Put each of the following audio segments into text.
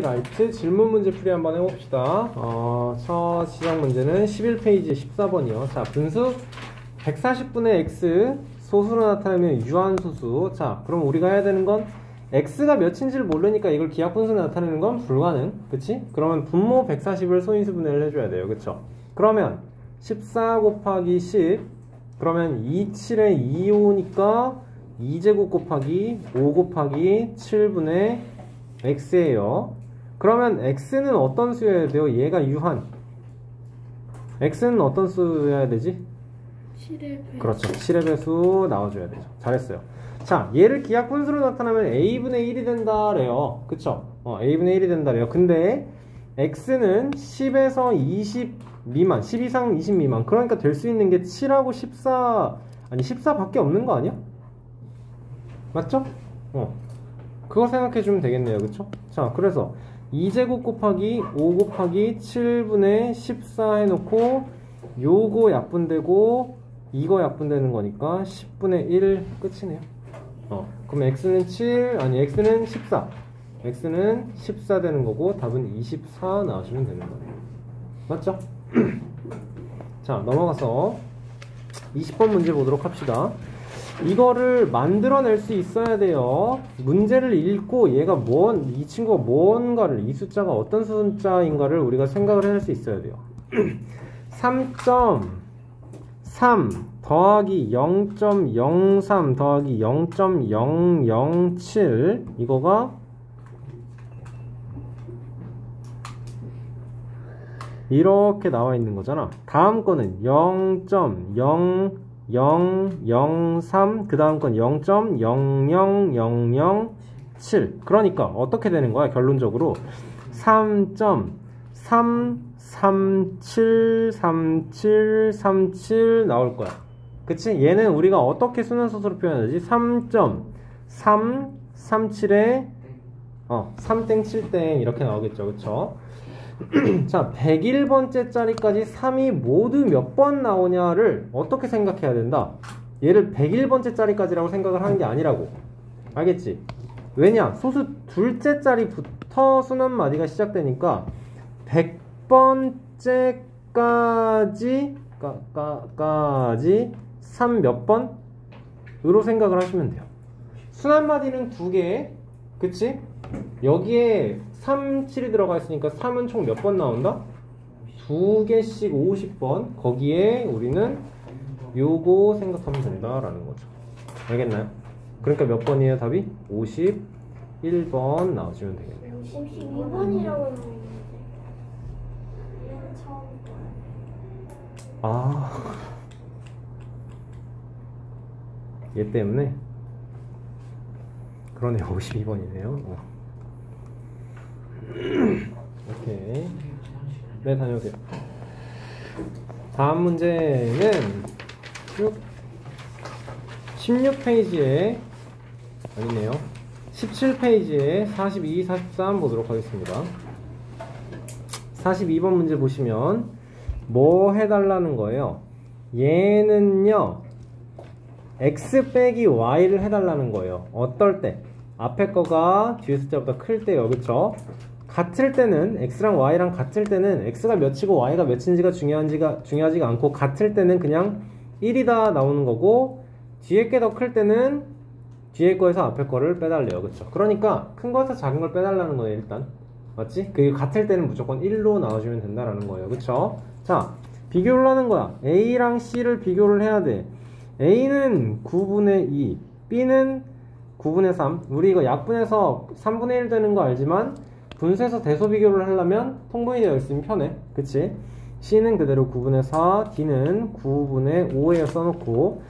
라이트 질문 문제 풀이 한번 해봅시다. 첫 시작 문제는 11페이지 14번이요. 자, 분수 140분의 x 소수로 나타내면 유한소수. 자, 그럼 우리가 해야 되는 건 x가 몇인지를 모르니까 이걸 기하분수로 나타내는 건 불가능. 그치? 그러면 분모 140을 소인수 분해를 해줘야 돼요. 그쵸? 그러면 14 곱하기 10 그러면 27에 2오니까 2제곱 곱하기 5 곱하기 7분의 x예요. 그러면 x는 어떤 수여야 돼요? 얘가 유한. x는 어떤 수여야 되지? 7의 배수. 그렇죠. 7의 배수 나와줘야 되죠. 잘했어요. 자, 얘를 기하분수로 나타나면 a분의 1이 된다래요. 그쵸? a분의 1이 된다래요. 근데 x는 10에서 20 미만, 10 이상 20 미만. 그러니까 될 수 있는 게 7하고 14, 아니 14밖에 없는 거 아니야? 맞죠? 그거 생각해주면 되겠네요. 그쵸? 자, 그래서 2제곱 곱하기 5 곱하기 7분의 14 해놓고 요거 약분되고 이거 약분되는 거니까 10분의 1 끝이네요. 그럼 x는 7, 아니 x는 14. x는 14 되는 거고 답은 24 나와주면 되는 거예요. 맞죠? 자, 넘어가서 20번 문제 보도록 합시다. 이거를 만들어낼 수 있어야 돼요. 문제를 읽고 얘가 이 친구가 뭔가를, 이 숫자가 어떤 숫자인가를 우리가 생각을 해낼 수 있어야 돼요. 3.3 더하기 0.03 더하기 0.007 이거가 이렇게 나와 있는 거잖아. 다음 거는 0.0003 그 다음 건 0.00007 그러니까 어떻게 되는 거야? 결론적으로 3.3373737 나올 거야. 그치? 얘는 우리가 어떻게 순환소수로 표현하지? 3.337에 3땡 7땡 이렇게 나오겠죠. 그쵸? 자, 101번째 짜리까지 3이 모두 몇 번 나오냐를 어떻게 생각해야 된다? 얘를 101번째 짜리까지라고 생각을 하는 게 아니라고. 알겠지? 왜냐? 소수 둘째 짜리부터 순환 마디가 시작되니까 100번째까지 3 몇 번으로 생각을 하시면 돼요. 순환 마디는 2개. 그치? 여기에 3, 7이 들어가 있으니까 3은 총 몇 번 나온다? 2개씩 50번. 거기에 우리는 요거 생각하면 된다라는 거죠. 알겠나요? 그러니까 몇 번이에요, 답이? 51번 나와주면 되겠네요. 52번이라고 했는데. 얘 때문에? 그러네요. 52번이네요. 오케이. 네, 다녀오세요. 다음 문제는 16페이지에 아니네요. 17페이지에 42, 43 보도록 하겠습니다. 42번 문제 보시면 뭐 해달라는 거예요? 얘는요 x 빼기 y를 해달라는 거예요. 어떨 때? 앞에 거가 뒤에 숫자보다 클 때요. 그쵸? 같을 때는 x랑 y랑 같을 때는 x가 몇이고 y가 몇인지가 중요하지가 않고 같을 때는 그냥 1이다 나오는 거고 뒤에 게 더 클 때는 뒤에 거에서 앞에 거를 빼달래요. 그쵸? 그러니까 큰 거에서 작은 걸 빼달라는 거예요. 일단 맞지? 그게 같을 때는 무조건 1로 나와주면 된다라는 거예요. 그쵸? 자, 비교를 하는 거야. a랑 c를 비교를 해야 돼. a는 9분의 2 b는 9분의 3 우리 이거 약분해서 3분의 1 되는 거 알지만 분수에서 대소 비교를 하려면 통분이 되어 있으면 편해. 그치? C는 그대로 9분의 4, D는 9분의 5에 써놓고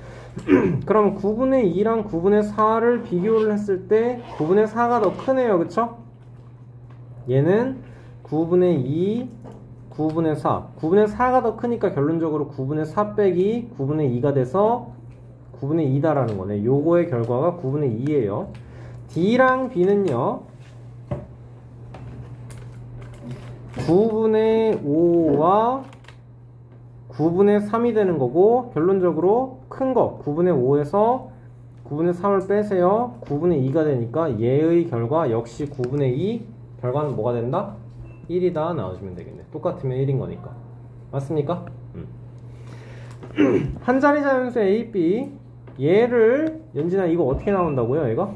그럼 9분의 2랑 9분의 4를 비교를 했을 때 9분의 4가 더 크네요. 그쵸? 얘는 9분의 2, 9분의 4 9분의 4가 더 크니까 결론적으로 9분의 4 빼기 9분의 2가 돼서 9분의 2다라는 거네. 요거의 결과가 9분의 2예요. D랑 B는요 9분의 5와 9분의 3이 되는 거고 결론적으로 큰 거 9분의 5에서 9분의 3을 빼세요. 9분의 2가 되니까 얘의 결과 역시 9분의 2 결과는 뭐가 된다? 1이다 나와주면 되겠네. 똑같으면 1인 거니까. 맞습니까? 한 자리 자연수 A, B 얘를 연진아 이거 어떻게 나온다고요? 얘가?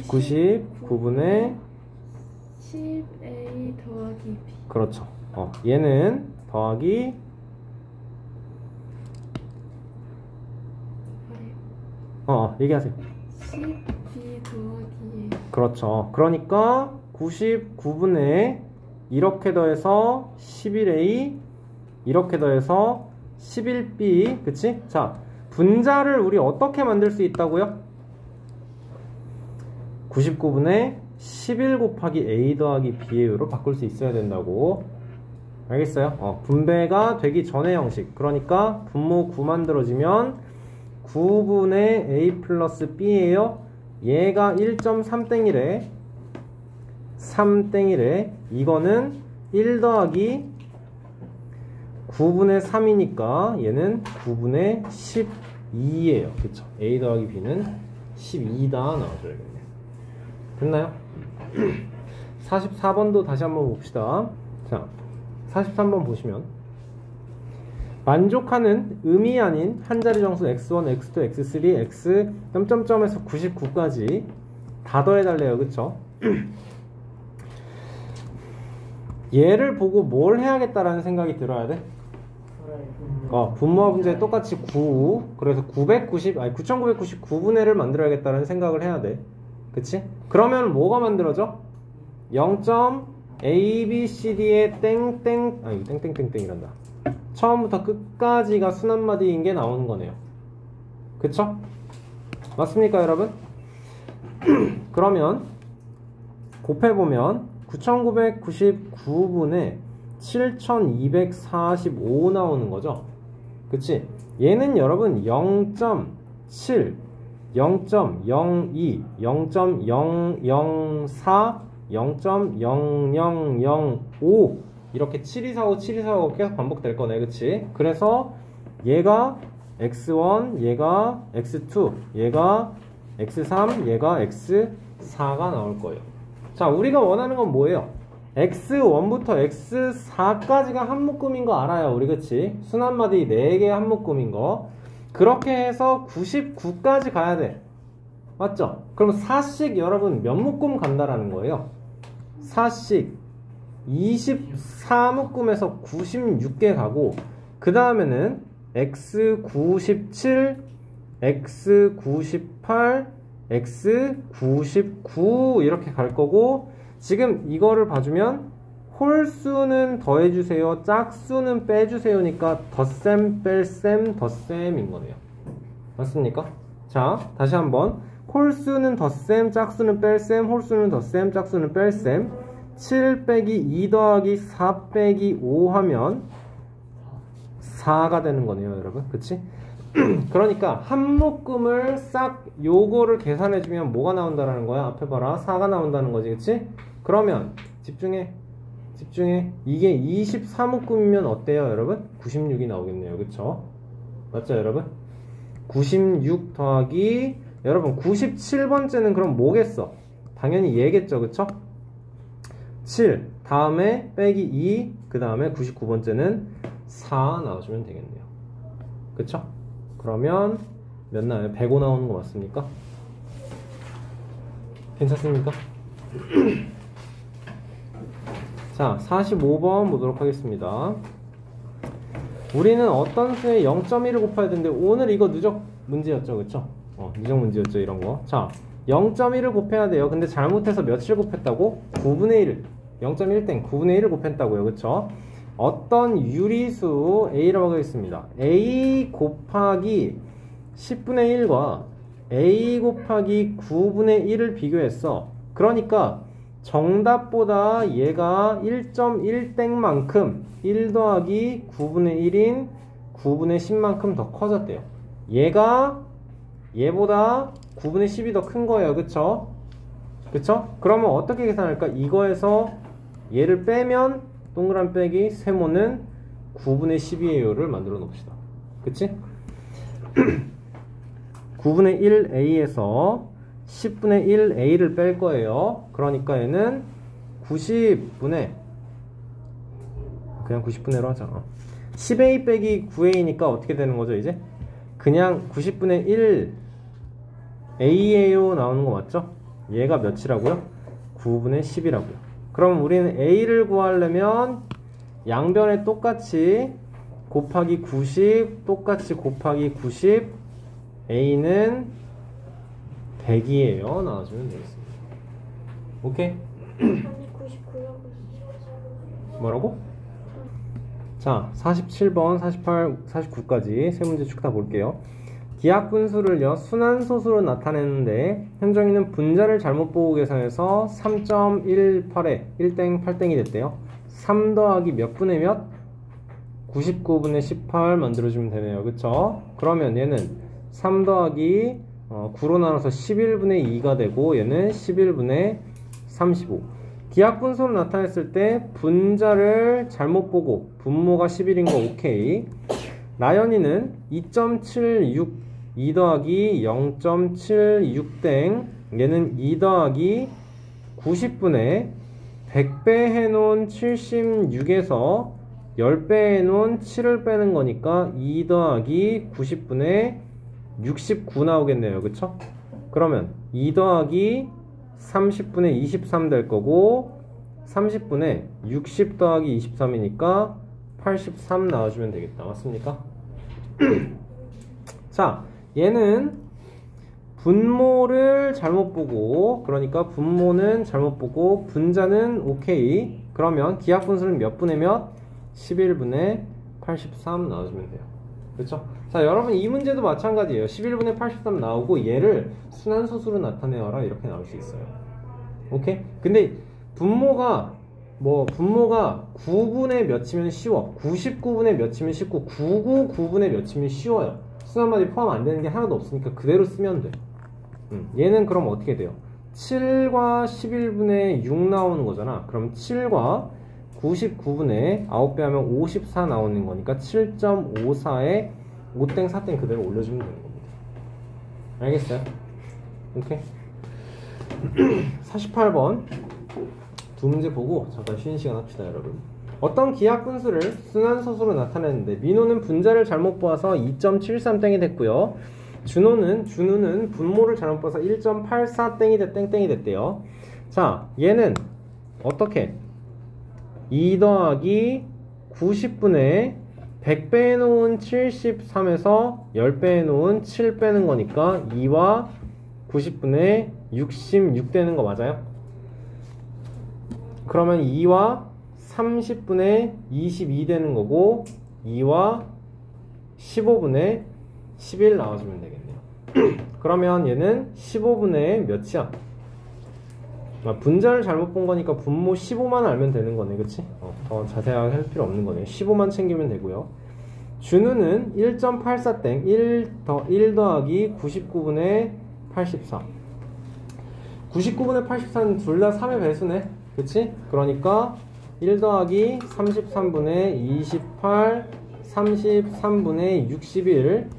99분의 10A 더하기 B. 그렇죠. 얘는 더하기 얘기하세요. 10B 더하기 A. 그렇죠. 그러니까 99분의 이렇게 더해서 11A 이렇게 더해서 11B 그치? 자, 분자를 우리 어떻게 만들 수 있다고요? 99분의 11 곱하기 A 더하기 B의 요로 바꿀 수 있어야 된다고. 알겠어요? 분배가 되기 전의 형식. 그러니까 분모 9 만들어지면 9분의 A 플러스 B예요. 얘가 1.3땡이래. 3땡이래. 이거는 1 더하기 9분의 3이니까 얘는 9분의 12예요. 그쵸? A 더하기 B는 12다 나와줘야겠네. 됐나요? 44번도 다시 한번 봅시다. 자, 43번 보시면 만족하는 음이 아닌 한 자리 정수 x1, x2, x3, x 점점점에서 99까지 다 더해달래요. 그쵸? 얘를 보고 뭘 해야겠다라는 생각이 들어야 돼? 분모와 분자에 똑같이 9 그래서 9999분의를 만들어야겠다는 생각을 해야 돼. 그치? 그러면 뭐가 만들어져? 0.ABCD의 땡땡 이거 땡땡땡땡이란다. 처음부터 끝까지가 순한마디인 게 나오는 거네요. 그쵸? 맞습니까 여러분? 그러면 곱해보면 9999분의 7245 나오는 거죠. 그치? 얘는 여러분 0.7 0.02, 0.004, 0.0005 이렇게 7245, 7245 계속 반복될 거네. 그치? 그래서 얘가 x1, 얘가 x2, 얘가 x3, 얘가 x4가 나올 거예요. 자, 우리가 원하는 건 뭐예요? x1부터 x4까지가 한 묶음인 거 알아요. 우리 그치? 순한마디 4개 한 묶음인 거. 그렇게 해서 99까지 가야 돼. 맞죠? 그럼 4씩 여러분 몇 묶음 간다라는 거예요? 4씩 24묶음에서 96개 가고 그 다음에는 x97, x98, x99 이렇게 갈 거고 지금 이거를 봐주면 홀수는 더해주세요, 짝수는 빼주세요니까 덧셈, 뺄셈, 덧셈인 거네요. 맞습니까? 자, 다시 한번 홀수는 덧셈, 짝수는 뺄셈, 홀수는 덧셈, 짝수는 뺄셈. 7 빼기 2 더하기 4 빼기 5 하면 4가 되는 거네요 여러분. 그치? 그러니까 한 묶음을 싹 요거를 계산해주면 뭐가 나온다라는 거야? 앞에 봐라, 4가 나온다는 거지. 그치? 그러면 집중해. 이게 24묶음이면 어때요 여러분? 96이 나오겠네요. 그쵸? 맞죠 여러분? 96 더하기 여러분 97번째는 그럼 뭐겠어? 당연히 얘겠죠. 그쵸? 7 다음에 빼기 2 그 다음에 99번째는 4 나와주면 되겠네요. 그쵸? 그러면 몇 나와요? 105 나오는 거 맞습니까? 괜찮습니까? 자, 45번 보도록 하겠습니다. 우리는 어떤 수에 0.1을 곱해야 되는데 오늘 이거 누적 문제였죠. 그쵸? 누적 문제였죠. 이런 거. 자, 0.1을 곱해야 돼요. 근데 잘못해서 몇을 곱했다고? 9분의 1 0.1땡 9분의 1을 곱했다고요. 그쵸? 어떤 유리수 A라고 하겠습니다. A 곱하기 10분의 1과 A 곱하기 9분의 1을 비교했어. 그러니까 정답보다 얘가 1.1땡만큼 1 더하기 9분의 1인 9분의 10만큼 더 커졌대요. 얘가 얘보다 9분의 10이 더 큰 거예요. 그쵸? 그쵸? 그러면 어떻게 계산할까? 이거에서 얘를 빼면 동그란 빼기 세모는 9분의 12예요를 만들어 놓읍시다. 그치? 9분의 1A에서 10분의 1 A를 뺄 거예요. 그러니까 얘는 90분의 그냥 90분의로 하자. 10A 빼기 9A니까 어떻게 되는 거죠 이제? 그냥 90분의 1 A예요 나오는 거 맞죠? 얘가 몇이라고요? 9분의 10이라고요. 그럼 우리는 A를 구하려면 양변에 똑같이 곱하기 90 똑같이 곱하기 90 A는 100이에요 나와주면 되겠습니다. 오케이? 아니 99라고. 뭐라고? 자 47번 48 49까지 세 문제 쭉 다 볼게요. 기하분수를요 순환소수로 나타내는데 현정이는 분자를 잘못 보고 계산해서 3.18에 1땡 8땡이 됐대요. 3 더하기 몇 분의 몇? 99분의 18 만들어주면 되네요. 그쵸? 그러면 얘는 3 더하기 9로 나눠서 11분의 2가 되고 얘는 11분의 35. 기하분수로 나타냈을 때 분자를 잘못 보고 분모가 11인 거 오케이. 나연이는 2.76 2 더하기 0.76땡 얘는 2 더하기 90분의 100배 해놓은 76에서 10배 해놓은 7을 빼는 거니까 2 더하기 90분의 69 나오겠네요. 그쵸? 그러면 2 더하기 30분의 23 될 거고 30분의 60 더하기 23이니까 83 나와주면 되겠다. 맞습니까? 자, 얘는 분모를 잘못 보고 그러니까 분모는 잘못 보고 분자는 오케이. 그러면 기하분수는 몇 분의 몇? 11분의 83 나와주면 돼요. 그렇죠? 자, 여러분 이 문제도 마찬가지예요. 11분의 83 나오고 얘를 순환소수로 나타내어라 이렇게 나올 수 있어요. 오케이? 근데 분모가 9분의 몇이면 쉬워. 99분의 몇이면 쉽고 999분의 몇이면 쉬워요. 순환마디 포함 안 되는 게 하나도 없으니까 그대로 쓰면 돼. 얘는 그럼 어떻게 돼요? 7과 11분의 6 나오는 거잖아. 그럼 7과 99분의 9배 하면 54 나오는 거니까 7.54에 5땡 4땡 그대로 올려주면 되는 겁니다. 알겠어요? 오케이. 48번 두 문제 보고 잠깐 쉬는 시간 합시다 여러분. 어떤 기하분수를 순환소수로 나타내는데 민호는 분자를 잘못 보아서 2.73땡이 됐고요. 준우는 분모를 잘못 봐서 1.84땡이 땡땡이 됐대요. 자, 얘는 어떻게? 2 더하기 90분의 100배 해놓은 73에서 10배 해놓은 7 빼는 거니까 2와 90분의 66 되는 거 맞아요? 그러면 2와 30분의 22 되는 거고 2와 15분의 11 나와주면 되겠네요. 그러면 얘는 15분의 몇이야? 분자를 잘못 본 거니까 분모 15만 알면 되는 거네. 그치? 더 자세하게 할 필요 없는 거네. 15만 챙기면 되고요. 준우는 1.84땡 1 더하기 99분의 84 99분의 84는 둘 다 3의 배수네. 그치? 그러니까 1 더하기 33분의 28 33분의 61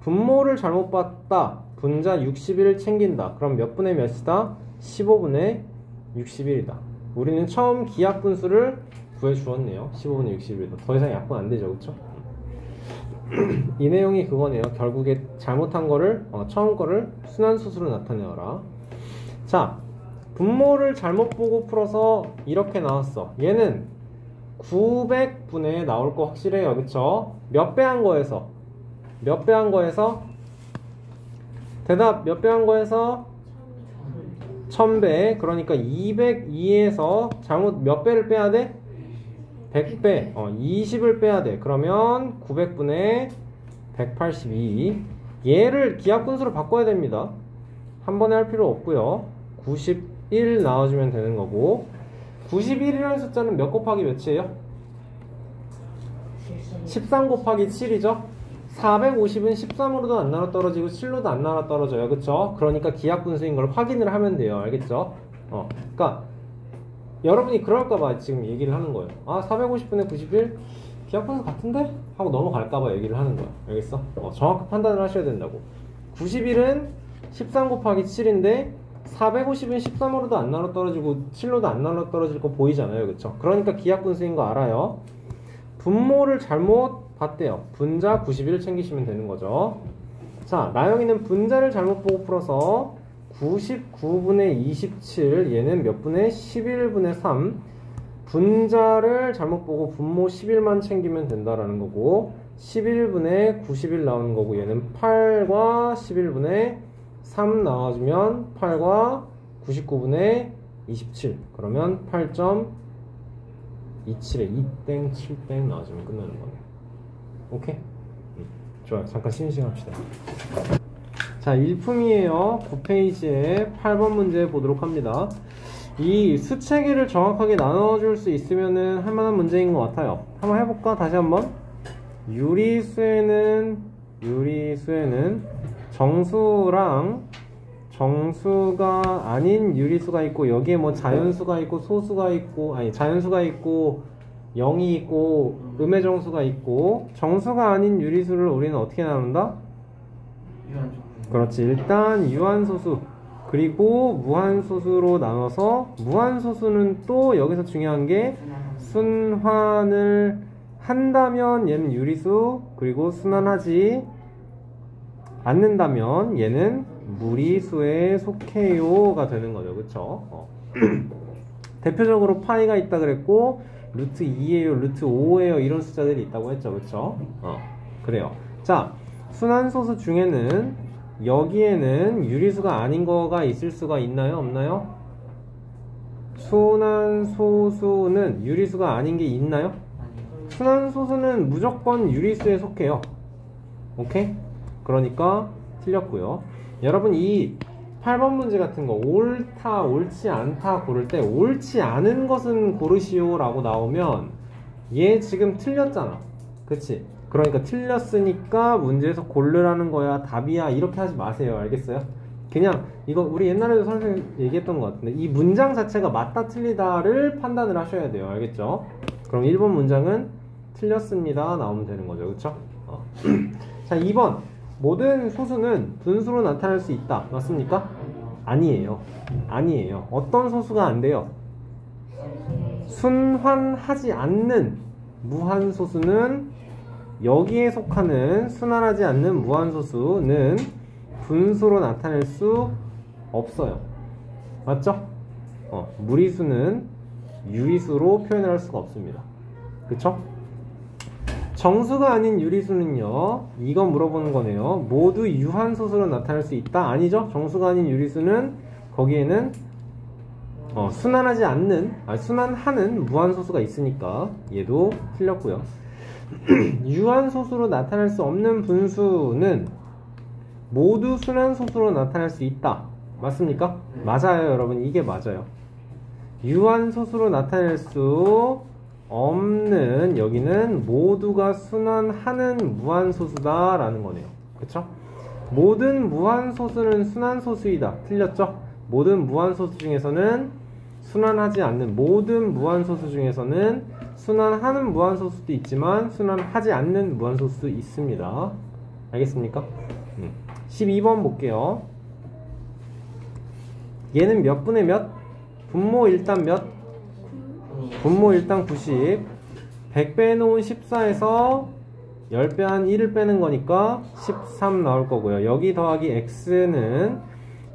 분모를 잘못 봤다. 분자 61을 챙긴다. 그럼 몇 분의 몇이다? 15분의 61이다. 우리는 처음 기하분수를 구해주었네요. 15분의 61이다. 더 이상 약분 안 되죠. 그쵸? 이 내용이 그거네요. 결국에 잘못한 거를 처음 거를 순환소수로 나타내어라. 자, 분모를 잘못 보고 풀어서 이렇게 나왔어. 얘는 900분의 나올 거 확실해요. 그쵸? 몇 배 한 거에서 대답 몇 배 한 거에서 1000배. 그러니까 202에서 잘못 몇 배를 빼야 돼? 100배. 20을 빼야 돼. 그러면 900분의 182. 얘를 기하분수로 바꿔야 됩니다. 한 번에 할 필요 없고요. 91 나와주면 되는 거고 91이라는 숫자는 몇 곱하기 몇이에요? 13 곱하기 7이죠? 450은 13으로도 안 나눠 떨어지고 7로도 안 나눠 떨어져요. 그쵸? 그러니까 기하분수인 걸 확인을 하면 돼요. 알겠죠? 그러니까 여러분이 그럴까봐 지금 얘기를 하는 거예요. 450분의 91 기하분수 같은데? 하고 넘어갈까봐 얘기를 하는 거야. 알겠어? 정확히 판단을 하셔야 된다고. 91은 13 곱하기 7인데 450은 13으로도 안 나눠 떨어지고 7로도 안 나눠 떨어질 거 보이잖아요. 그쵸? 그러니까 기하분수인 거 알아요. 분모를 잘못 봤대요. 분자 91 챙기시면 되는 거죠. 자, 나영이는 분자를 잘못 보고 풀어서 99분의 27, 얘는 몇 분의 11분의 3. 분자를 잘못 보고 분모 11만 챙기면 된다라는 거고, 11분의 91 나오는 거고, 얘는 8과 11분의 3 나와주면 8과 99분의 27. 그러면 8.27에 2땡 7땡 나와주면 끝나는 거네요. 오케이? 좋아요. 잠깐 쉬는 시간 합시다. 자, 일품이에요. 9페이지에 8번 문제 보도록 합니다. 이 수체계를 정확하게 나눠줄 수 있으면은 할만한 문제인 것 같아요. 한번 해볼까? 다시 한번. 유리수에는 정수랑 정수가 아닌 유리수가 있고, 여기에 뭐 자연수가 있고 소수가 있고, 아니 자연수가 있고 0이 있고 음의 정수가 있고, 정수가 아닌 유리수를 우리는 어떻게 나눈다? 그렇지. 일단 유한소수 그리고 무한소수로 나눠서, 무한소수는 또 여기서 중요한 게 순환을 한다면 얘는 유리수, 그리고 순환하지 않는다면 얘는 무리수에 속해요가 되는 거죠. 그쵸? 대표적으로 파이가 있다 그랬고, 루트 2에요, 루트 5에요, 이런 숫자들이 있다고 했죠. 그쵸? 그래요. 자, 순환소수 중에는 여기에는 유리수가 아닌 거가 있을 수가 있나요? 없나요? 순환소수는 유리수가 아닌 게 있나요? 순환소수는 무조건 유리수에 속해요. 오케이? 그러니까 틀렸고요. 여러분, 이 8번 문제 같은 거 옳다, 옳지 않다 고를 때 옳지 않은 것은 고르시오 라고 나오면 얘 지금 틀렸잖아. 그치? 그러니까 틀렸으니까 문제에서 고르라는 거야, 답이야, 이렇게 하지 마세요. 알겠어요? 그냥 이거 우리 옛날에도 선생님 얘기했던 것 같은데, 이 문장 자체가 맞다 틀리다를 판단을 하셔야 돼요. 알겠죠? 그럼 1번 문장은 틀렸습니다 나오면 되는 거죠. 그쵸? 자, 2번. 모든 소수는 분수로 나타날 수 있다. 맞습니까? 아니에요. 아니에요. 어떤 소수가 안 돼요? 순환하지 않는 무한소수는, 여기에 속하는 순환하지 않는 무한소수는 분수로 나타낼 수 없어요. 맞죠? 무리수는 유리수로 표현을 할 수가 없습니다. 그쵸? 정수가 아닌 유리수는요, 이거 물어보는 거네요. 모두 유한소수로 나타날 수 있다? 아니죠? 정수가 아닌 유리수는 거기에는 순환하지 않는, 순환하는 무한소수가 있으니까 얘도 틀렸고요. 유한소수로 나타날 수 없는 분수는 모두 순환소수로 나타날 수 있다. 맞습니까? 맞아요, 여러분. 이게 맞아요. 유한소수로 나타낼 수 없는, 여기는 모두가 순환하는 무한소수다 라는 거네요. 그쵸? 모든 무한소수는 순환소수이다. 틀렸죠? 모든 무한소수 중에서는 순환하지 않는, 모든 무한소수 중에서는 순환하는 무한소수도 있지만 순환하지 않는 무한소수도 있습니다. 알겠습니까? 12번 볼게요. 얘는 몇 분의 몇? 분모 일단 몇? 분모 일단 90. 100 빼놓은 14에서 10배 한 1을 빼는 거니까 13 나올 거고요. 여기 더하기 x는,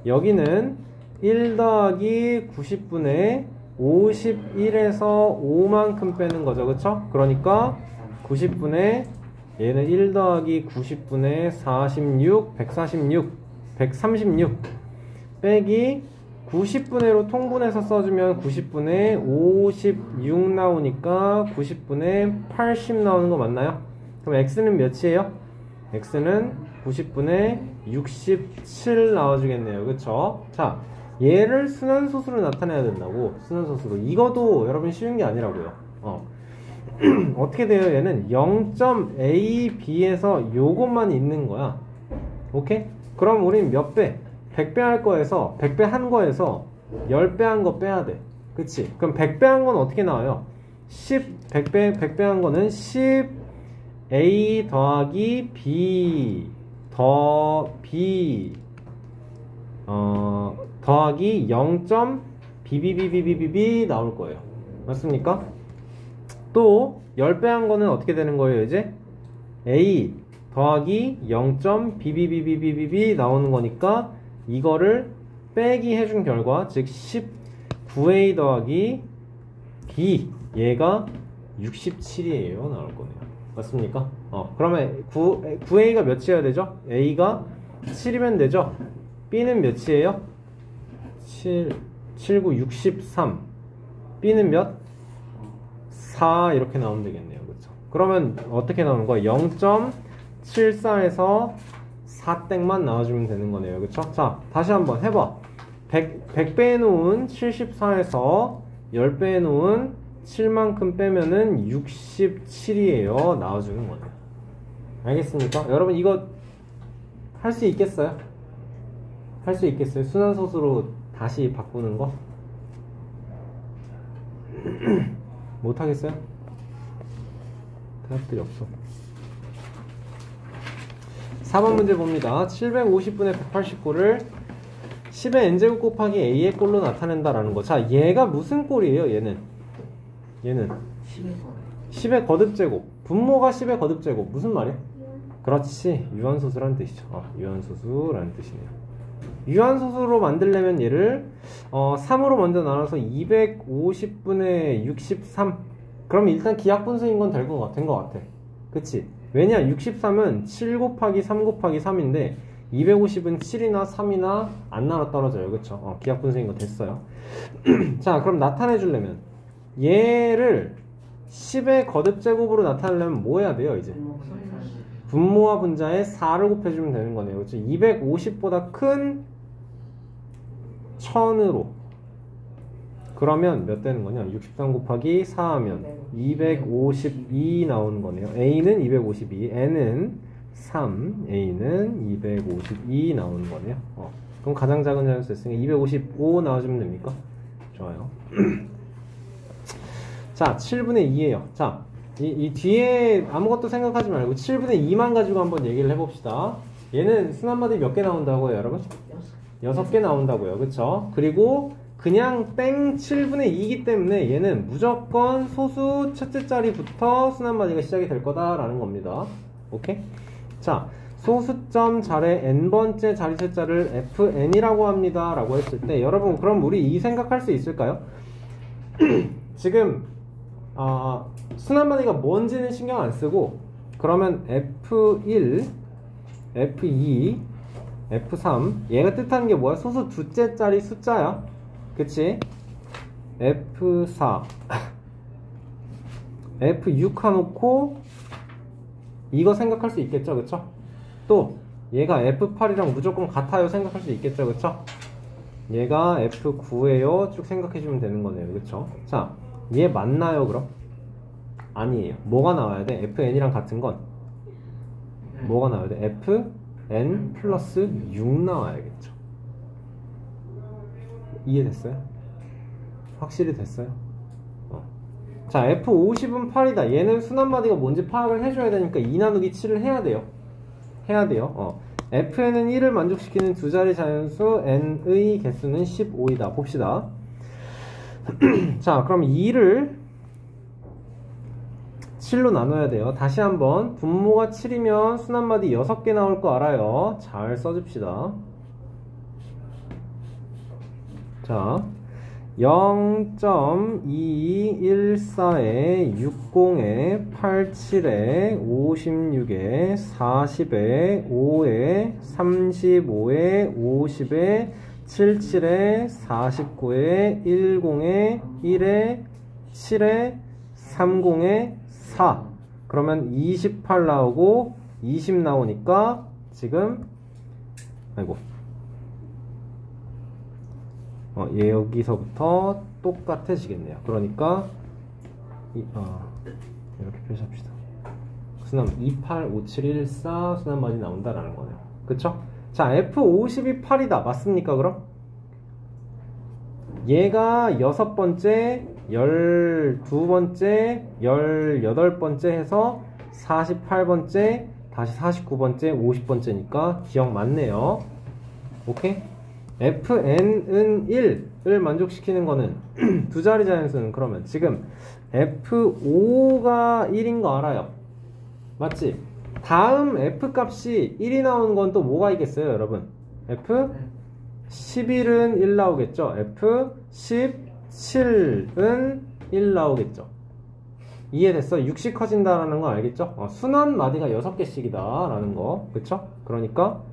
여기는 1 더하기 90분의 51에서 5만큼 빼는 거죠. 그쵸? 그러니까 90분의, 얘는 1 더하기 90분의 46, 136 빼기 90분의로 통분해서 써주면 90분의 56 나오니까 90분의 80 나오는 거 맞나요? 그럼 x는 몇이에요? x는 90분의 67 나와주겠네요. 그쵸? 자, 얘를 순환소수로 나타내야 된다고. 순환소수로. 이것도 여러분 쉬운 게 아니라고요. 어떻게 돼요? 얘는 0.ab에서 요것만 있는 거야. 오케이? 그럼 우린 몇 배? 100배 할 거에서, 100배 한 거에서 10배 한 거 빼야 돼. 그치? 그럼 100배 한 건 어떻게 나와요? 100배 한 거는 10a 더하기 b 더하기 0. bbb 나올 거예요. 맞습니까? 또 10배 한 거는 어떻게 되는 거예요 이제? a 더하기 0. bbb 나오는 거니까 이거를 빼기 해준 결과 즉 19a 더하기 b 얘가 67이에요 나올 거네요. 맞습니까? 그러면 9a가 몇이어야 되죠? a가 7이면 되죠? b는 몇이에요? 7, 9, 63 b는 몇? 4 이렇게 나오면 되겠네요. 그렇죠? 그러면 어떻게 나오는 거예요? 0.74에서 4땡만 나와주면 되는 거네요. 그쵸? 자, 다시 한번 해봐. 100배 해놓은 74에서 10배 해놓은 7만큼 빼면은 67이에요. 나와주는 거네요. 알겠습니까? 여러분 이거 할 수 있겠어요? 할 수 있겠어요? 순환소수로 다시 바꾸는 거? 못하겠어요? 대답들이 없어. 4번 문제 봅니다. 750분의 189를 10의 n제곱 곱하기 a의 꼴로 나타낸다라는 거. 자, 얘가 무슨 꼴이에요? 얘는 10의 거듭제곱. 분모가 10의 거듭제곱. 무슨 말이야? 그렇지. 유한소수라는 뜻이죠. 유한소수라는 뜻이네요. 유한소수로 만들려면 얘를 3으로 먼저 나눠서 250분의 63. 그럼 일단 기하분수인 건 될 것 같은 것 같아. 그치? 왜냐? 63은 7 곱하기 3 곱하기 3인데 250은 7이나 3이나 안 나눠 떨어져요. 그쵸? 기하분수인 거 됐어요. 자, 그럼 나타내 주려면 얘를 10의 거듭제곱으로 나타내려면 뭐 해야 돼요? 이제 분모와 분자에 4를 곱해주면 되는 거네요. 그렇죠? 250보다 큰 1000으로. 그러면 몇 되는 거냐? 63 곱하기 4 하면 252 나오는 거네요. a는 252, n은 3, a는 252 나오는 거네요. 그럼 가장 작은 자연수 됐으니까 255 나와주면 됩니까? 좋아요. 자, 7분의 2예요. 자, 이 뒤에 아무것도 생각하지 말고 7분의 2만 가지고 한번 얘기를 해봅시다. 얘는 순환마디 몇 개 나온다고요, 여러분? 6개 나온다고요. 그쵸? 그리고 그냥 땡 7분의 2이기 때문에 얘는 무조건 소수 첫째 자리부터 순환마디가 시작이 될 거다라는 겁니다. 오케이? 자, 소수점 자리의 n번째 자리 숫자를 fn이라고 합니다 라고 했을 때 여러분 그럼 우리 이 생각할 수 있을까요? 지금 순환마디가 뭔지는 신경 안 쓰고 그러면 F1, F2, F3 얘가 뜻하는 게 뭐야? 소수 두째 자리 숫자야. 그치? F4 F6 해놓고 이거 생각할 수 있겠죠? 그쵸? 또 얘가 F8이랑 무조건 같아요 생각할 수 있겠죠? 그쵸? 얘가 F9에요 쭉 생각해주면 되는 거네요. 그쵸? 자, 얘 맞나요 그럼? 아니에요. 뭐가 나와야 돼? FN이랑 같은 건 뭐가 나와야 돼? FN 플러스 6 나와야겠죠. 이해됐어요? 확실히 됐어요? 자, F50은 8이다. 얘는 순환마디가 뭔지 파악을 해줘야 되니까 2 나누기 7을 해야 돼요. FN은 1을 만족시키는 두 자리 자연수 n의 개수는 15이다. 봅시다. 자, 그럼 2를 7로 나눠야 돼요. 다시 한번 분모가 7이면 순환마디 6개 나올 거 알아요. 잘 써줍시다. 자, 0.2214에 60에 87에 56에 40에 5에 35에 50에 77에 49에 10에 1에 7에 30에 4. 그러면 28 나오고 20 나오니까 지금 얘 여기서부터 똑같아지겠네요. 그러니까 이렇게 표시합시다. 순환 285714 순환마디 나온다라는 거네요. 그쵸? 자, F50이 8이다. 맞습니까 그럼? 얘가 6번째, 12번째, 18번째 해서 48번째, 다시 49번째, 50번째니까 기억 맞네요. 오케이? fn은 1을 만족시키는 거는 두 자리 자연수는 그러면 지금 f5가 1인 거 알아요. 맞지? 다음 f 값이 1이 나오는 건 또 뭐가 있겠어요, 여러분? f11은 1 나오겠죠? f17은 1 나오겠죠? 이해됐어? 6씩 커진다라는 거 알겠죠? 순환 마디가 6개씩이다 라는 거, 그쵸? 그러니까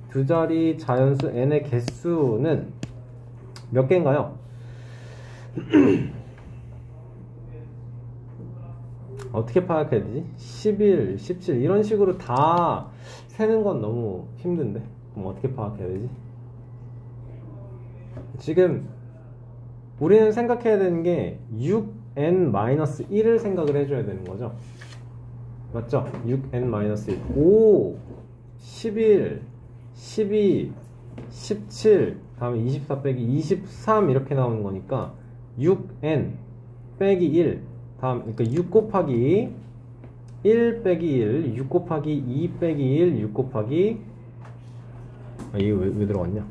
두 자리 자연수 n의 개수는 몇 개인가요? 어떻게 파악해야 되지? 11, 17 이런 식으로 다 세는 건 너무 힘든데 그럼 어떻게 파악해야 되지? 지금 우리는 생각해야 되는 게 6n-1을 생각을 해줘야 되는 거죠. 맞죠? 6n-1 5, 11, 12, 17 다음에 24 빼기 23 이렇게 나오는 거니까 6n 빼기 1 다음 그러니까 6 곱하기 1 빼기 1 6 곱하기 2 빼기 1 6 곱하기 이게 왜 들어갔냐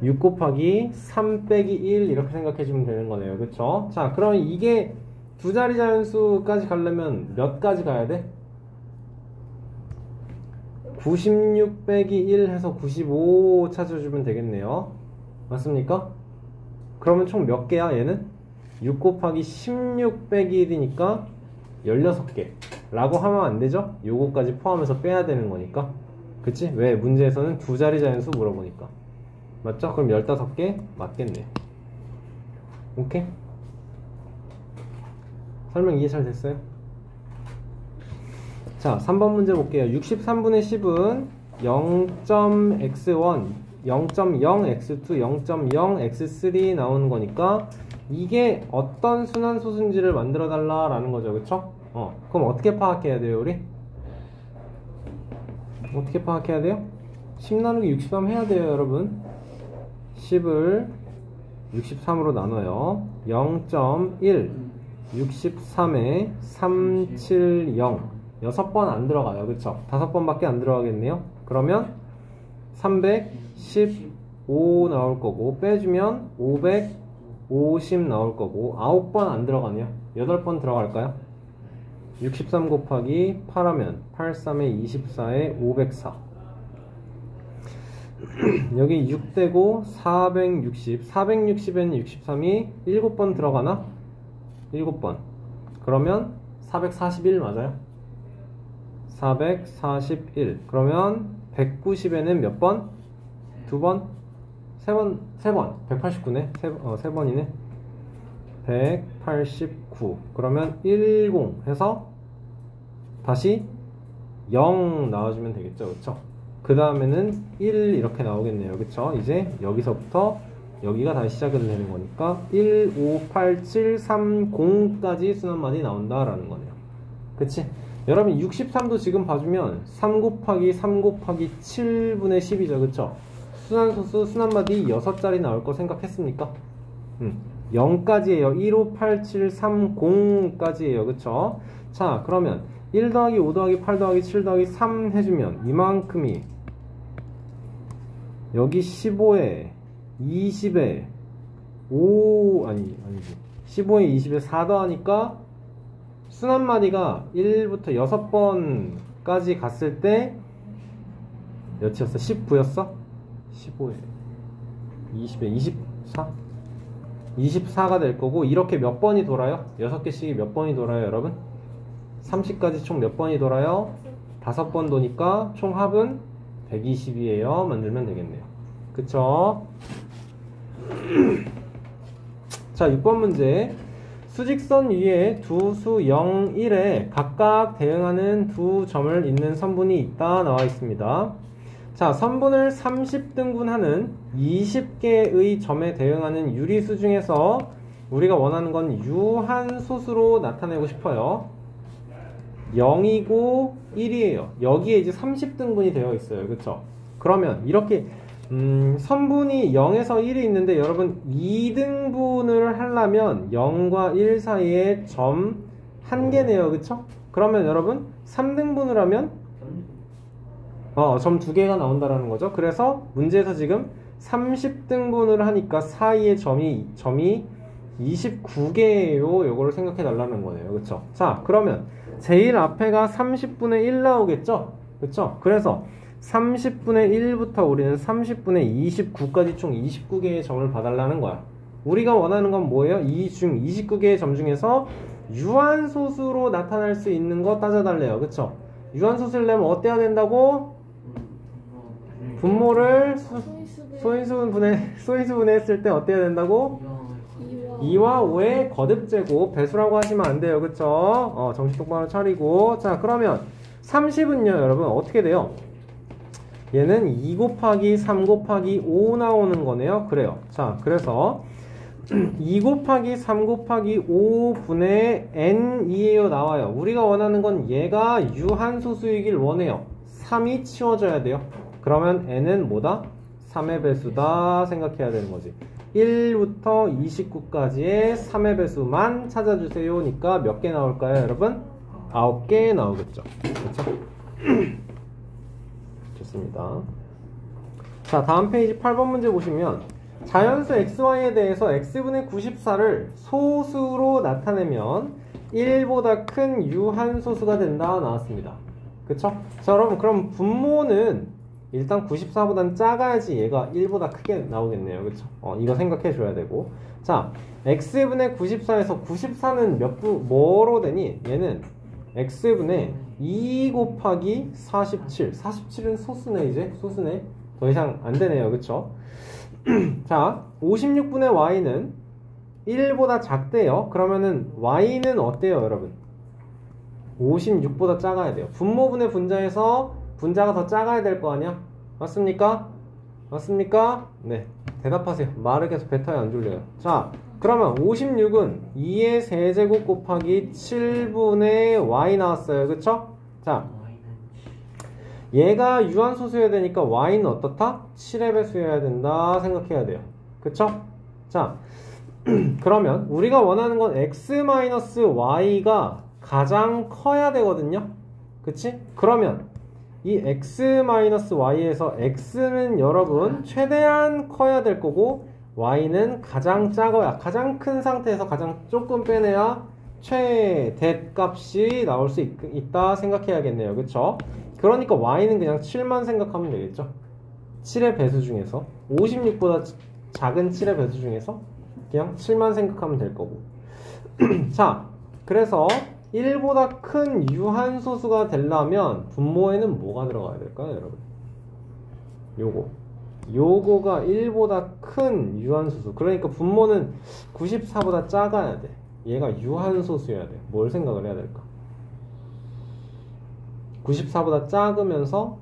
6 곱하기 3 빼기 1 이렇게 생각해주면 되는 거네요. 그쵸? 자 그러면 이게 두 자리 자연수까지 가려면 몇 가지 가야 돼? 96 빼기 1 해서 95 찾아주면 되겠네요. 맞습니까? 그러면 총 몇 개야 얘는? 6 곱하기 16 빼기 1이니까 16개 라고 하면 안 되죠? 요거까지 포함해서 빼야 되는 거니까. 그치? 왜? 문제에서는 두 자리 자연수 물어보니까. 맞죠? 그럼 15개 맞겠네. 오케이? 설명 이해 잘 됐어요? 자, 3번 문제 볼게요. 63분의 10은 0.x1, 0.0x2, 0.0x3 나오는 거니까 이게 어떤 순환소수인지를 만들어 달라라는 거죠. 그쵸? 그럼 어떻게 파악해야 돼요, 우리? 어떻게 파악해야 돼요? 10 나누기 63 해야 돼요, 여러분. 10을 63으로 나눠요. 0.1, 63에 370 6번 안 들어가요. 그쵸? 5번밖에 안 들어가겠네요. 그러면 315 나올 거고 빼주면 550 나올 거고 9번 안 들어가네요. 8번 들어갈까요? 63 곱하기 8하면 83에 24에 504 여기 6되고 460 460에는 63이 7번 들어가나? 7번 그러면 441 맞아요? 441 그러면 190에는 몇 번? 2번? 3번? 189네 3번이네 189 그러면 10 해서 다시 0 나와주면 되겠죠. 그쵸? 그 다음에는 1 이렇게 나오겠네요. 그쵸? 이제 여기서부터 여기가 다시 시작이 되는 거니까 1, 5, 8, 7, 3, 0까지 순환만이 나온다라는 거네요. 그치? 여러분 63도 지금 봐주면 3 곱하기 3 곱하기 7분의 10이죠. 그쵸? 순환소수 순환마디 6자리 나올 거 생각했습니까? 0까지예요. 1, 5, 8, 7, 3, 0까지예요. 그쵸? 자 그러면 1 더하기 5 더하기 8 더하기 7 더하기 3 해주면 이만큼이 여기 15에 20에 5 아니지 15에 20에 4 더하니까 순환마디가 1부터 6번까지 갔을 때 몇이었어? 19였어? 15에 20에 24? 24가 될 거고 이렇게 몇 번이 돌아요? 6개씩이 몇 번이 돌아요 여러분? 30까지 총 몇 번이 돌아요? 5번 도니까 총 합은 120이에요 만들면 되겠네요. 그쵸? 자 6번 문제 수직선 위에 두 수 0, 1에 각각 대응하는 두 점을 잇는 선분이 있다 나와 있습니다. 자 선분을 30등분하는 20개의 점에 대응하는 유리수 중에서 우리가 원하는 건 유한소수로 나타내고 싶어요. 0이고 1이에요. 여기에 이제 30등분이 되어 있어요. 그쵸? 그러면 이렇게 선분이 0에서 1이 있는데 여러분 2등분을 하려면 0과 1 사이에 점 1개네요. 그쵸? 그러면 여러분 3등분을 하면 점 2개가 나온다라는 거죠. 그래서 문제에서 지금 30등분을 하니까 사이의 점이 29개예요. 요거를 생각해 달라는 거네요. 그쵸? 자, 그러면 제일 앞에가 30분의 1 나오겠죠? 그쵸? 그래서 30분의 1부터 우리는 30분의 29까지 총 29개의 점을 봐달라는 거야. 우리가 원하는 건 뭐예요? 이 중 29개의 점 중에서 유한소수로 나타날 수 있는 거 따져달래요. 그쵸? 유한소수를 내면 어때야 된다고? 분모를 소인수분해 했을 때 어때야 된다고? 2와 5의 거듭제곱 배수라고 하시면 안 돼요. 그쵸? 정신 똑바로 차리고. 자, 그러면 30은요, 여러분, 어떻게 돼요? 얘는 2 곱하기 3 곱하기 5 나오는 거네요. 그래요. 자, 그래서 2 곱하기 3 곱하기 5분의 n이에요. 나와요. 우리가 원하는 건 얘가 유한소수이길 원해요. 3이 치워져야 돼요. 그러면 n은 뭐다? 3의 배수다 생각해야 되는 거지. 1부터 29까지의 3의 배수만 찾아주세요. 니까 몇 개 나올까요, 여러분? 9개 나오겠죠. 그렇죠? 좋습니다. 자, 다음 페이지 8번 문제 보시면 자연수 xy에 대해서 x분의 94를 소수로 나타내면 1보다 큰 유한소수가 된다 나왔습니다. 그쵸? 자, 여러분, 그럼 분모는 일단 94보단 작아야지 얘가 1보다 크게 나오겠네요. 그쵸? 이거 생각해 줘야 되고. 자, x분의 94에서 94는 뭐로 되니? 얘는 x분의 2 곱하기 47. 47은 소수네, 이제. 소수네. 더 이상 안 되네요. 그쵸? 자, 56분의 y는 1보다 작대요. 그러면은 y는 어때요, 여러분? 56보다 작아야 돼요. 분모분의 분자에서 분자가 더 작아야 될 거 아니야? 맞습니까? 맞습니까? 네. 대답하세요. 말을 계속 뱉어야 안 졸려요. 자, 그러면 56은 2의 세제곱 곱하기 7분의 y 나왔어요. 그쵸? 자, 얘가 유한소수여야 되니까 y는 어떻다? 7의 배수여야 된다 생각해야 돼요. 그쵸? 자, 그러면 우리가 원하는 건 x-y가 가장 커야 되거든요. 그치? 그러면 이 x-y에서 x는 여러분 최대한 커야 될 거고 y는 가장 작아야, 가장 큰 상태에서 가장 조금 빼내야 최대값이 나올 수 있다 생각해야겠네요. 그쵸? 그러니까 y는 그냥 7만 생각하면 되겠죠. 7의 배수 중에서 56보다 작은 7의 배수 중에서 그냥 7만 생각하면 될 거고. 자, 그래서 1보다 큰 유한소수가 되려면 분모에는 뭐가 들어가야 될까요, 여러분? 요거가 1보다 큰 유한소수. 그러니까 분모는 94보다 작아야 돼. 얘가 유한소수여야 돼. 뭘 생각을 해야 될까? 94보다 작으면서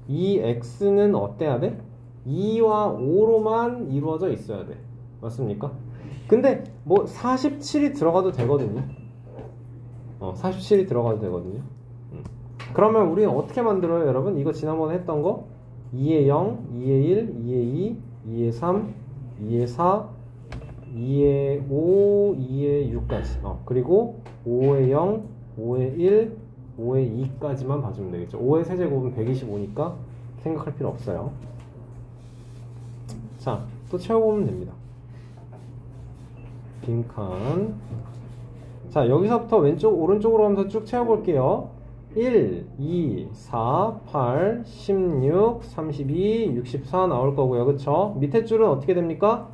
이 x는 어때야 돼? 2와 5로만 이루어져 있어야 돼. 맞습니까? 근데 뭐 47이 들어가도 되거든요. 47이 들어가도 되거든요. 그러면 우리는 어떻게 만들어요, 여러분? 이거 지난번에 했던 거 2의 0, 2의 1, 2의 2, 2의 3, 2의 4, 2의 5, 2의 6까지. 그리고 5의 0, 5의 1, 5의 2까지만 봐주면 되겠죠. 5의 세제곱은 125니까 생각할 필요 없어요. 자, 또 채워보면 됩니다. 빈칸. 자, 여기서부터 왼쪽, 오른쪽으로 하면서 쭉 채워볼게요. 1, 2, 4, 8, 16, 32, 64 나올 거고요. 그쵸? 밑에 줄은 어떻게 됩니까?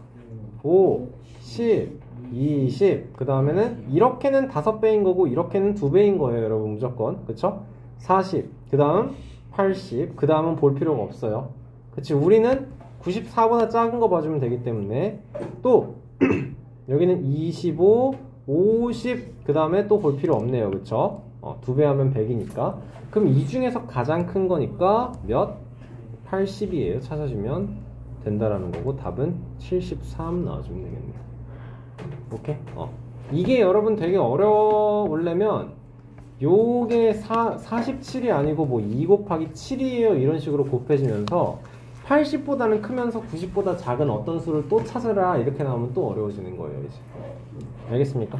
5, 10, 20. 그 다음에는 이렇게는 5배인 거고 이렇게는 2배인 거예요, 여러분. 무조건. 그쵸? 40. 그 다음 80. 그 다음은 볼 필요가 없어요. 그치? 우리는 94보다 작은 거 봐주면 되기 때문에 또 여기는 25, 50. 그 다음에 또 볼 필요 없네요. 그쵸? 2배 하면 100이니까. 그럼 이 중에서 가장 큰 거니까 몇? 80이에요. 찾아주면 된다라는 거고 답은 73 나와주면 되겠네요. 오케이? 이게 여러분 되게 어려우려면 요게 47이 아니고 뭐 2 곱하기 7이에요. 이런 식으로 곱해지면서 80보다는 크면서 90보다 작은 어떤 수를 또 찾으라 이렇게 나오면 또 어려워지는 거예요. 이제. 알겠습니까?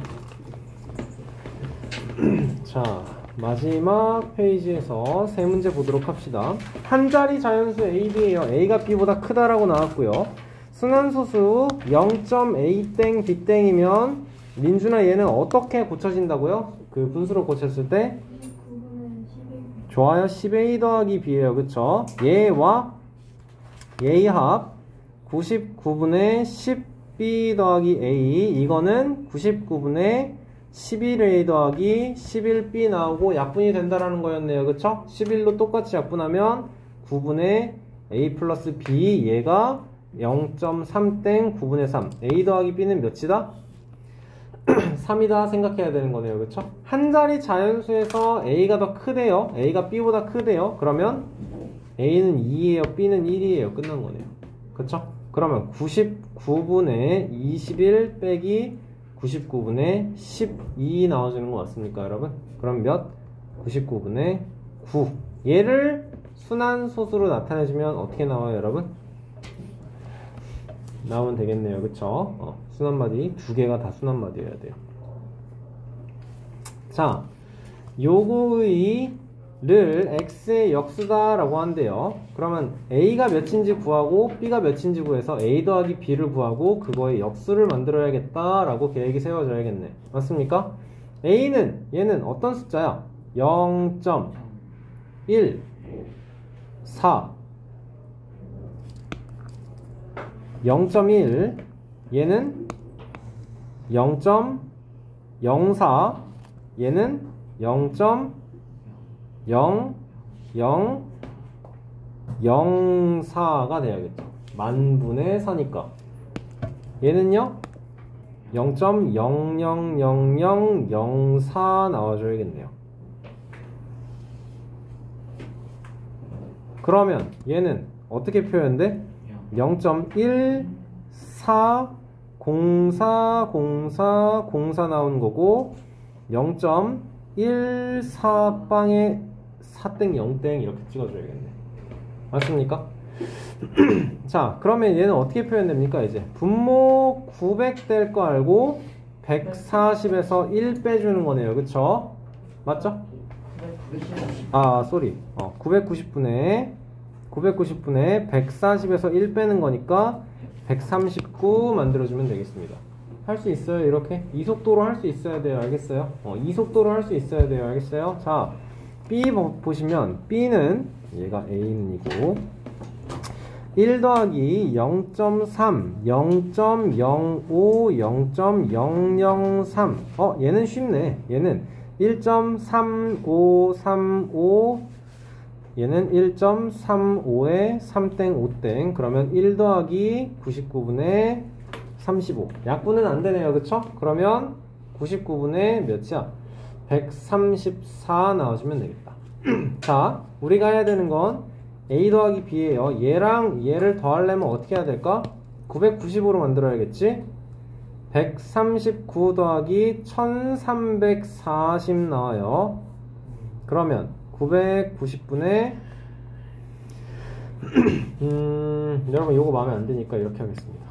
자, 마지막 페이지에서 세 문제 보도록 합시다. 한 자리 자연수 A, B예요. A가 B보다 크다라고 나왔고요. 순환소수 0.A 땡 B 땡이면 민준아 얘는 어떻게 고쳐진다고요? 그 분수로 고쳤을 때 9분의 11. 좋아요. 10A 더하기 B예요. 그쵸? 얘와 얘의 합 99분의 10B 더하기 A, 이거는 99분의 11A 더하기 11B 나오고 약분이 된다라는 거였네요. 그쵸? 11로 똑같이 약분하면 9분의 A 플러스 B, 얘가 0.3땡 9분의 3. A 더하기 B는 몇이다? 3이다 생각해야 되는 거네요. 그쵸? 한 자리 자연수에서 A가 더 크대요. A가 B보다 크대요. 그러면 A는 2예요. B는 1이에요. 끝난 거네요. 그쵸? 그러면 99분의 21 빼기 99분의 12 나와주는 거 맞습니까, 여러분? 그럼 몇? 99분의 9. 얘를 순환소수로 나타내주면 어떻게 나와요, 여러분? 나오면 되겠네요. 그쵸? 순환마디 두 개가 다 순환마디여야 돼요. 자, 요거의 를 x의 역수다 라고 한대요. 그러면 a가 몇인지 구하고 b가 몇인지 구해서 a 더하기 b를 구하고 그거의 역수를 만들어야겠다 라고 계획이 세워져야겠네. 맞습니까? a는 얘는 어떤 숫자야? 0.1 4 0.1 얘는 0.04 얘는 0.0004가 돼야겠죠. 만분의 4니까. 얘는요 0.000004 나와줘야겠네요. 그러면 얘는 어떻게 표현돼? 0.14040404 나온 거고 0.14빵에 4땡 0땡 이렇게 찍어줘야겠네. 맞습니까? 자, 그러면 얘는 어떻게 표현됩니까? 이제 분모 900 될 거 알고 140에서 1 빼주는 거네요. 그쵸? 맞죠? 아, 쏘리. 990분의 140에서 1 빼는 거니까 139 만들어주면 되겠습니다. 할 수 있어요. 이렇게 이 속도로 할 수 있어야 돼요. 알겠어요? 이 속도로 할 수 있어야 돼요. 알겠어요? 자, B 보시면 B는 얘가 A는 이고 1 더하기 0.3 0.05 0.003 얘는 쉽네. 얘는 1.3535 얘는 1.35에 3땡 5땡. 그러면 1 더하기 99분의 35. 약분은 안 되네요. 그쵸? 그러면 99분의 몇이야? 134 나와주면 되겠다. 자, 우리가 해야 되는 건 A 더하기 B예요. 얘랑 얘를 더하려면 어떻게 해야 될까? 990으로 만들어야겠지? 139 더하기 1340 나와요. 그러면 990분의 여러분 요거 마음에 안 드니까 이렇게 하겠습니다.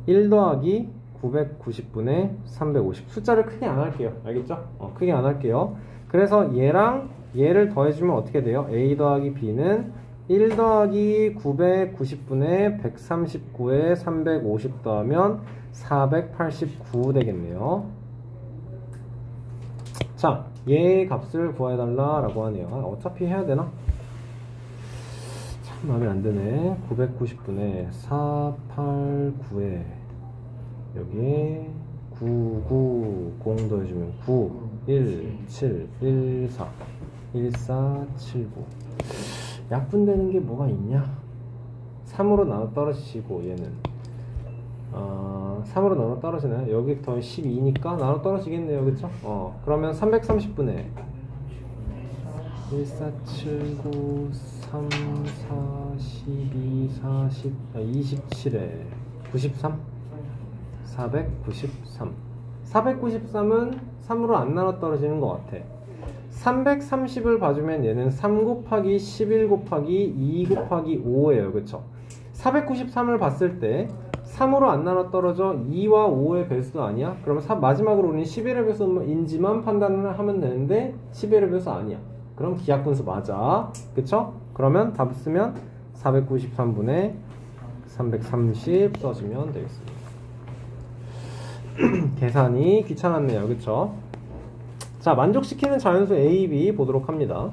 1 더하기 990분의 350. 숫자를 크게 안 할게요. 알겠죠? 크게 안 할게요. 그래서 얘랑 얘를 더해주면 어떻게 돼요? A 더하기 B는 1 더하기 990분의 139에 350 더하면 489 되겠네요. 자, 얘 값을 구해달라 라고 하네요. 어차피 해야 되나? 참 마음에 안 드네. 990분의 489에 여기에 990 더해주면 9 1 7 1 4 1 4 7 9. 약분되는 게 뭐가 있냐? 3으로 나눠 떨어지시고 얘는 3으로 나눠 떨어지나요? 여기 더 12니까 나눠 떨어지겠네요. 그쵸? 그러면 330분의 1 4 7 9 3 4 12 40 27에 93 493 493은 3으로 안 나눠 떨어지는 것 같아. 330을 봐주면 얘는 3 곱하기 11 곱하기 2 곱하기 5예요. 그쵸? 493을 봤을 때 3으로 안 나눠 떨어져 2와 5의 배수도 아니야? 그러면 마지막으로 우리는 11의 배수인지만 판단을 하면 되는데 11의 배수 아니야. 그럼 기하분수 맞아. 그쵸? 그러면 답 쓰면 493분의 330 써주면 되겠습니다. 계산이 귀찮았네요. 그쵸? 자, 만족시키는 자연수 A, B 보도록 합니다.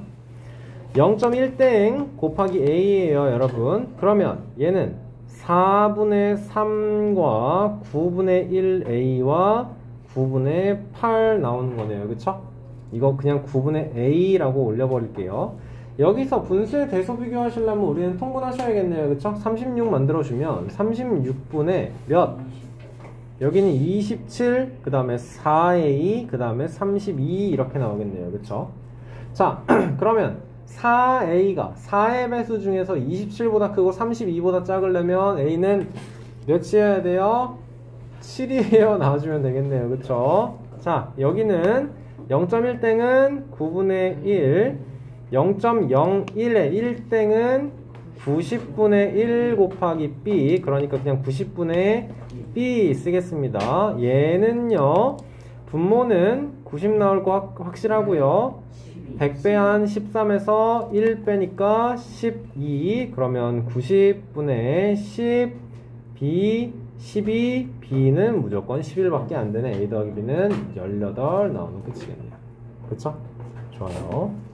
0.1땡 곱하기 A예요, 여러분. 그러면 얘는 4분의 3과 9분의 1A와 9분의 8 나오는 거네요. 그쵸? 이거 그냥 9분의 A라고 올려버릴게요. 여기서 분수의 대소 비교하시려면 우리는 통분하셔야겠네요. 그쵸? 36 만들어주면 36분의 몇? 여기는 27, 그 다음에 4A, 그 다음에 32 이렇게 나오겠네요. 그쵸? 자, 그러면 4A가 4의 배수 중에서 27보다 크고 32보다 작으려면 A는 몇이어야 돼요? 7이에요. 나와주면 되겠네요. 그쵸? 자, 여기는 0.1땡은 9분의 1, 0.01의 1땡은 90분의 1 곱하기 B, 그러니까 그냥 90분의 B 쓰겠습니다. 얘는요, 분모는 90 나올 거 확실하고요. 100 빼한 13에서 1 빼니까 12, 그러면 90분의 10 B 12, B는 무조건 11밖에 안 되네. A 더하기 B는 18 나오는 끝이겠네요. 그쵸? 좋아요.